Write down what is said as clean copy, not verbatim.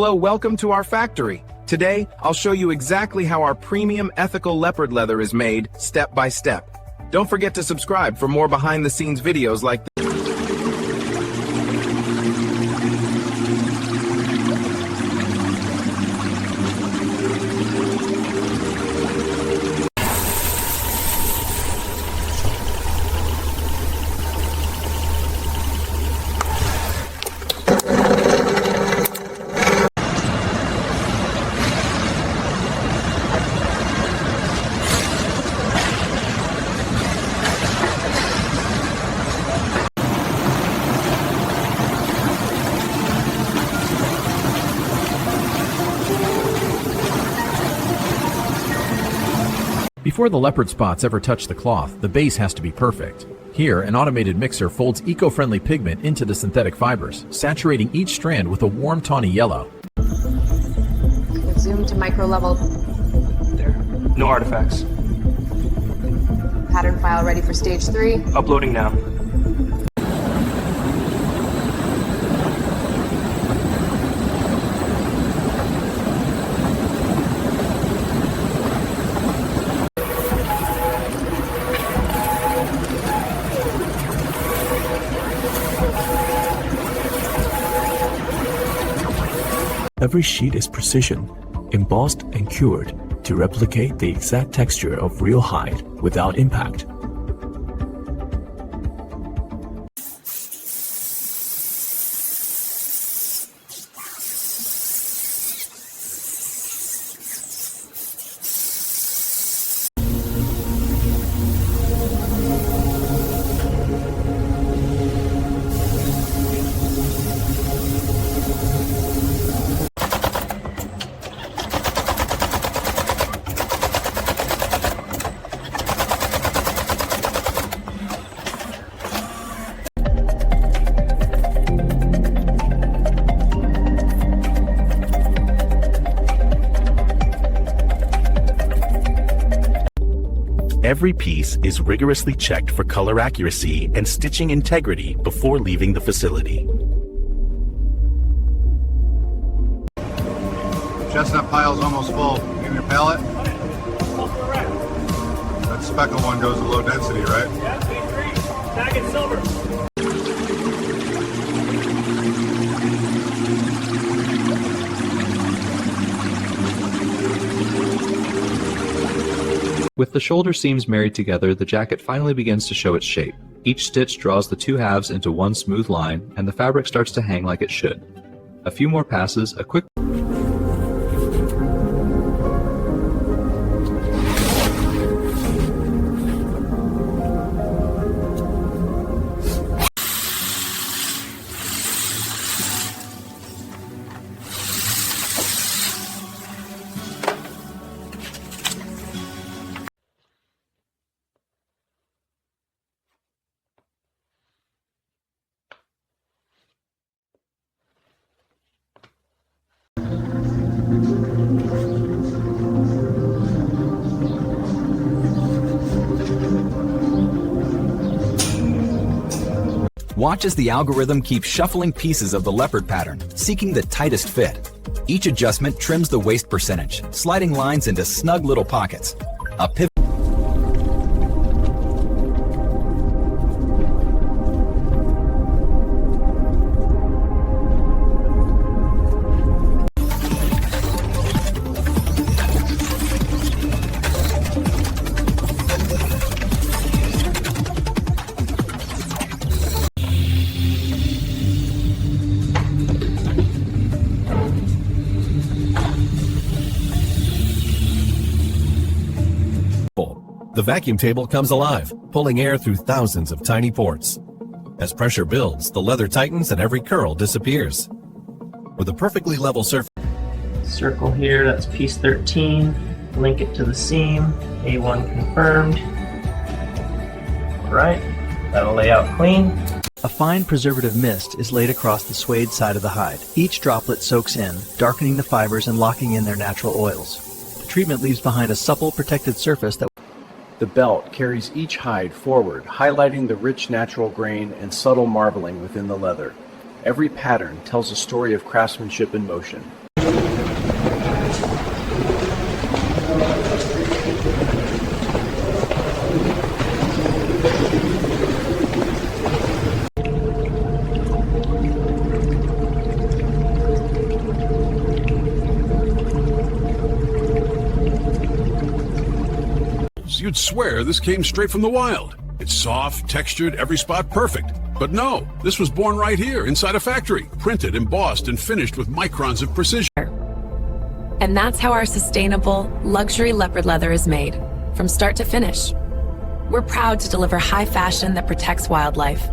Hello, welcome to our factory. Today, I'll show you exactly how our premium ethical leopard leather is made, step by step. Don't forget to subscribe for more behind-the-scenes videos like this. Before the leopard spots ever touch the cloth, the base has to be perfect. Here, an automated mixer folds eco-friendly pigment into the synthetic fibers, saturating each strand with a warm tawny yellow. Zoom to micro level. There. No artifacts. Pattern file ready for stage 3. Uploading now. Every sheet is precision, embossed and cured to replicate the exact texture of real hide without impact. Every piece is rigorously checked for color accuracy and stitching integrity before leaving the facility. Chestnut pile's almost full. In your pallet? That speckled one goes to low density, right? Yeah, B3. Tag it silver. With the shoulder seams married together, the jacket finally begins to show its shape. Each stitch draws the two halves into one smooth line, and the fabric starts to hang like it should. A few more passes, a quick Watch as the algorithm keeps shuffling pieces of the leopard pattern, seeking the tightest fit. Each adjustment trims the waist percentage, sliding lines into snug little pockets. A pivot. The vacuum table comes alive, pulling air through thousands of tiny ports. As pressure builds, the leather tightens and every curl disappears. With a perfectly level surface. Circle here, that's piece 13. Link it to the seam. A1 confirmed. Alright, that'll lay out clean. A fine preservative mist is laid across the suede side of the hide. Each droplet soaks in, darkening the fibers and locking in their natural oils. The treatment leaves behind a supple, protected surface that The belt carries each hide forward, highlighting the rich natural grain and subtle marbling within the leather. Every pattern tells a story of craftsmanship in motion. You'd swear this came straight from the wild. It's soft, textured, every spot perfect. But no, this was born right here, inside a factory, printed, embossed, and finished with microns of precision. And that's how our sustainable, luxury leopard leather is made, from start to finish. We're proud to deliver high fashion that protects wildlife,